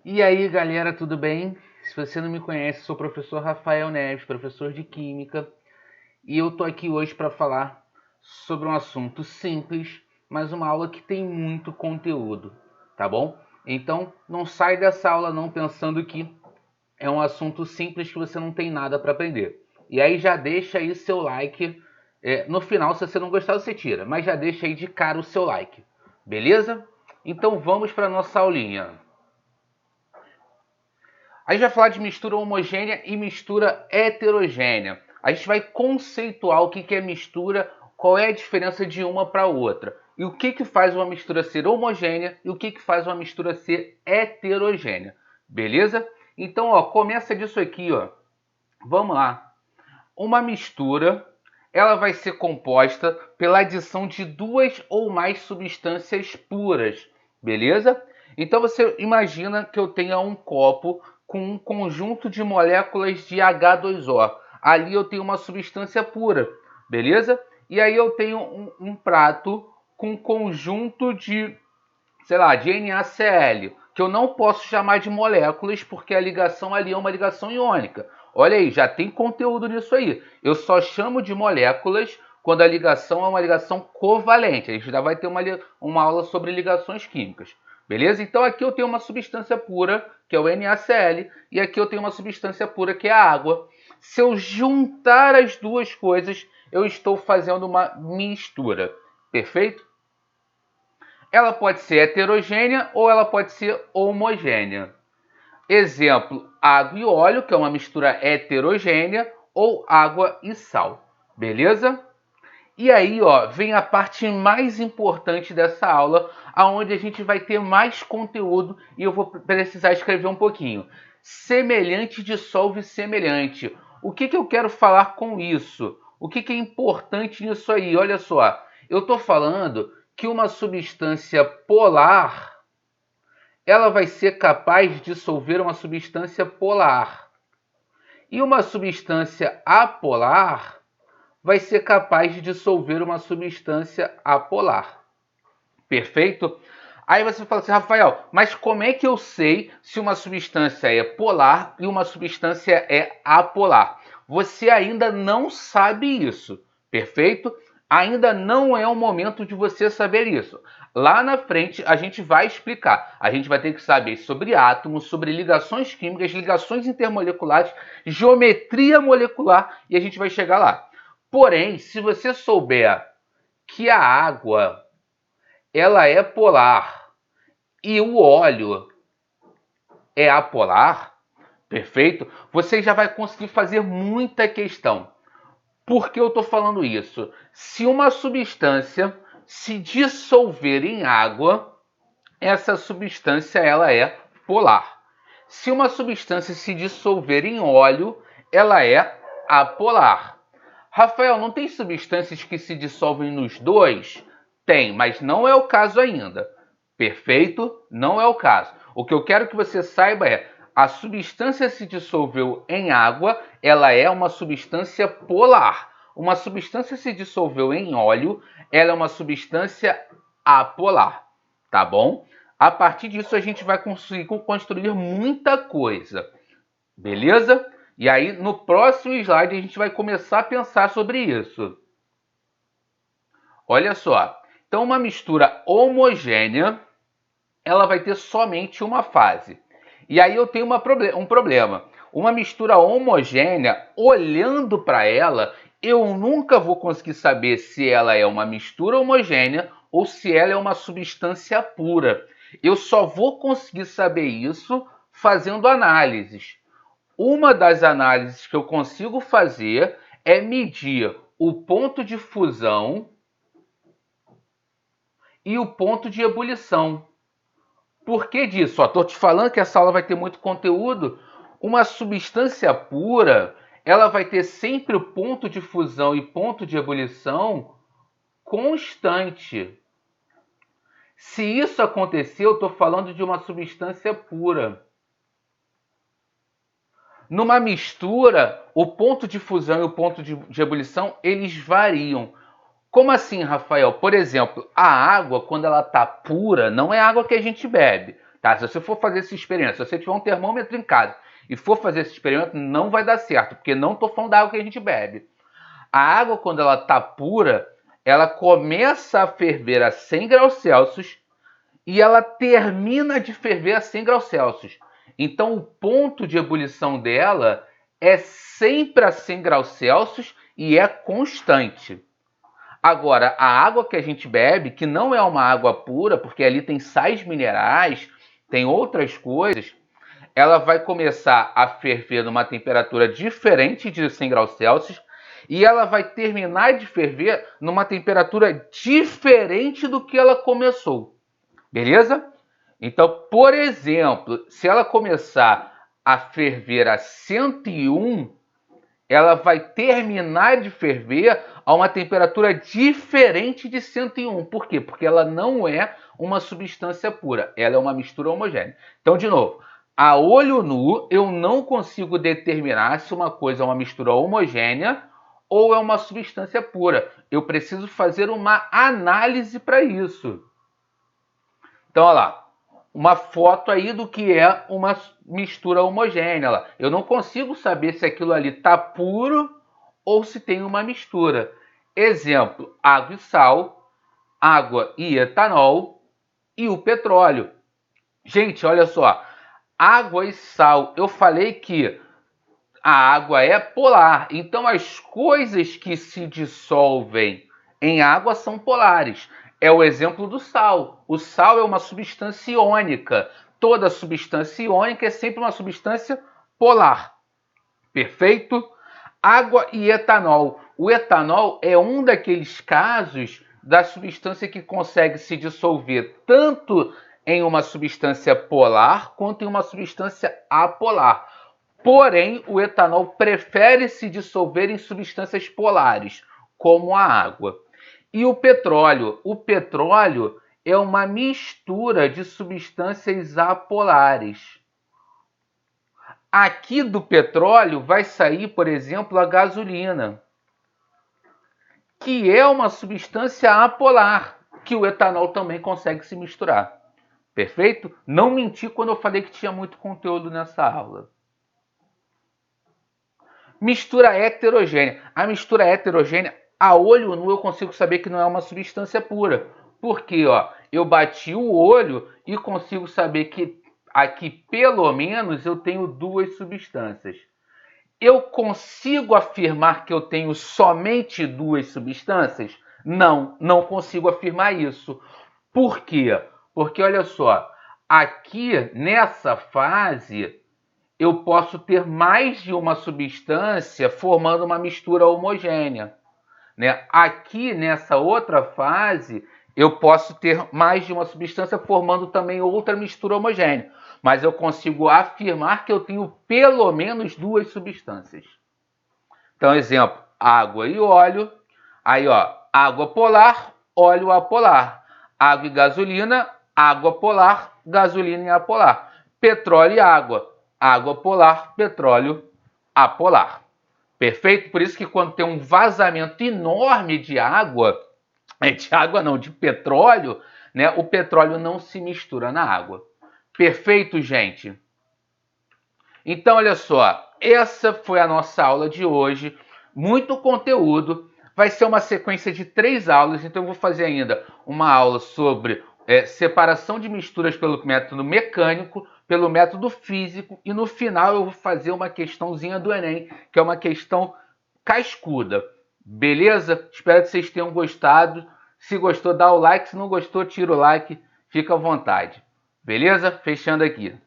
E aí, galera, tudo bem? Se você não me conhece, sou o professor Rafael Neves, professor de Química, e eu tô aqui hoje para falar sobre um assunto simples, mas uma aula que tem muito conteúdo, tá bom? Então, não sai dessa aula não pensando que é um assunto simples que você não tem nada para aprender. E aí já deixa aí seu like. No final, se você não gostar, você tira, mas já deixa aí de cara o seu like, beleza? Então vamos para nossa aulinha. A gente vai falar de mistura homogênea e mistura heterogênea. A gente vai conceituar o que é mistura, qual é a diferença de uma para outra. E o que faz uma mistura ser homogênea e o que faz uma mistura ser heterogênea. Beleza? Então, ó, começa disso aqui, ó. Vamos lá. Uma mistura, ela vai ser composta pela adição de duas ou mais substâncias puras, beleza? Então você imagina que eu tenha um copo com um conjunto de moléculas de H2O. Ali eu tenho uma substância pura, beleza? E aí eu tenho um prato com um conjunto de, sei lá, de NaCl, que eu não posso chamar de moléculas porque a ligação ali é uma ligação iônica. Olha aí, já tem conteúdo nisso aí. Eu só chamo de moléculas quando a ligação é uma ligação covalente. A gente já vai ter uma aula sobre ligações químicas. Beleza? Então aqui eu tenho uma substância pura, que é o NaCl, e aqui eu tenho uma substância pura, que é a água. Se eu juntar as duas coisas, eu estou fazendo uma mistura. Perfeito? Ela pode ser heterogênea ou ela pode ser homogênea. Exemplo, água e óleo, que é uma mistura heterogênea, ou água e sal. Beleza? E aí, ó, vem a parte mais importante dessa aula, aonde a gente vai ter mais conteúdo e eu vou precisar escrever um pouquinho. Semelhante dissolve semelhante. O que eu quero falar com isso? O que é importante nisso aí? Olha só, eu estou falando que uma substância polar, ela vai ser capaz de dissolver uma substância polar. E uma substância apolar vai ser capaz de dissolver uma substância apolar. Perfeito? Aí você fala assim, Rafael, mas como é que eu sei se uma substância é polar e uma substância é apolar? Você ainda não sabe isso, perfeito? Ainda não é o momento de você saber isso. Lá na frente a gente vai explicar. A gente vai ter que saber sobre átomos, sobre ligações químicas, ligações intermoleculares, geometria molecular e a gente vai chegar lá. Porém, se você souber que a água ela é polar e o óleo é apolar, perfeito? Você já vai conseguir fazer muita questão. Por que eu estou falando isso? Se uma substância se dissolver em água, essa substância ela é polar. Se uma substância se dissolver em óleo, ela é apolar. Rafael, não tem substâncias que se dissolvem nos dois? Tem, mas não é o caso ainda. Perfeito? Não é o caso. O que eu quero que você saiba é, a substância se dissolveu em água, ela é uma substância polar. Uma substância se dissolveu em óleo, ela é uma substância apolar. Tá bom? A partir disso a gente vai conseguir construir muita coisa. Beleza? E aí, no próximo slide, a gente vai começar a pensar sobre isso. Olha só. Então, uma mistura homogênea, ela vai ter somente uma fase. E aí eu tenho um problema. Uma mistura homogênea, olhando para ela, eu nunca vou conseguir saber se ela é uma mistura homogênea ou se ela é uma substância pura. Eu só vou conseguir saber isso fazendo análises. Uma das análises que eu consigo fazer é medir o ponto de fusão e o ponto de ebulição. Por que disso? Estou te falando que essa aula vai ter muito conteúdo. Uma substância pura, ela vai ter sempre o ponto de fusão e ponto de ebulição constante. Se isso acontecer, eu estou falando de uma substância pura. Numa mistura, o ponto de fusão e o ponto de ebulição, eles variam. Como assim, Rafael? Por exemplo, a água, quando ela está pura, não é a água que a gente bebe. Tá? Se você for fazer esse experimento, se você tiver um termômetro em casa e for fazer esse experimento, não vai dar certo, porque não estou falando da água que a gente bebe. A água, quando ela está pura, ela começa a ferver a 100 graus Celsius e ela termina de ferver a 100 graus Celsius. Então, o ponto de ebulição dela é sempre a 100 graus Celsius e é constante. Agora, a água que a gente bebe, que não é uma água pura, porque ali tem sais minerais, tem outras coisas, ela vai começar a ferver numa temperatura diferente de 100 graus Celsius e ela vai terminar de ferver numa temperatura diferente do que ela começou. Beleza? Então, por exemplo, se ela começar a ferver a 101, ela vai terminar de ferver a uma temperatura diferente de 101. Por quê? Porque ela não é uma substância pura, ela é uma mistura homogênea. Então, de novo, a olho nu, eu não consigo determinar se uma coisa é uma mistura homogênea ou é uma substância pura. Eu preciso fazer uma análise para isso. Então, olha lá, uma foto aí do que é uma mistura homogênea. Olha lá. Eu não consigo saber se aquilo ali está puro ou se tem uma mistura. Exemplo, água e sal, água e etanol e o petróleo. Gente, olha só, água e sal, eu falei que a água é polar, então as coisas que se dissolvem em água são polares. É o exemplo do sal. O sal é uma substância iônica. Toda substância iônica é sempre uma substância polar. Perfeito? Água e etanol. O etanol é um daqueles casos da substância que consegue se dissolver tanto em uma substância polar quanto em uma substância apolar. Porém, o etanol prefere se dissolver em substâncias polares, como a água. E o petróleo? O petróleo é uma mistura de substâncias apolares. Aqui do petróleo vai sair, por exemplo, a gasolina, que é uma substância apolar, que o etanol também consegue se misturar. Perfeito? Não menti quando eu falei que tinha muito conteúdo nessa aula. Mistura heterogênea. A mistura heterogênea, a olho nu, eu consigo saber que não é uma substância pura. Porque eu bati o olho e consigo saber que aqui, pelo menos, eu tenho duas substâncias. Eu consigo afirmar que eu tenho somente duas substâncias? Não, não consigo afirmar isso. Por quê? Porque, olha só, aqui nessa fase, eu posso ter mais de uma substância formando uma mistura homogênea. Né? Aqui, nessa outra fase, eu posso ter mais de uma substância formando também outra mistura homogênea. Mas eu consigo afirmar que eu tenho pelo menos duas substâncias. Então, exemplo, água e óleo. Aí, água polar, óleo apolar. Água e gasolina, água polar, gasolina e apolar. Petróleo e água. Água polar, petróleo apolar. Perfeito? Por isso que quando tem um vazamento enorme de água de petróleo, né, o petróleo não se mistura na água. Perfeito, gente? Então, olha só, essa foi a nossa aula de hoje. Muito conteúdo. Vai ser uma sequência de 3 aulas, então eu vou fazer ainda uma aula sobre separação de misturas pelo método mecânico, pelo método físico, e no final eu vou fazer uma questãozinha do Enem, que é uma questão cascuda. Beleza? Espero que vocês tenham gostado. Se gostou, dá o like. Se não gostou, tira o like. Fica à vontade. Beleza? Fechando aqui.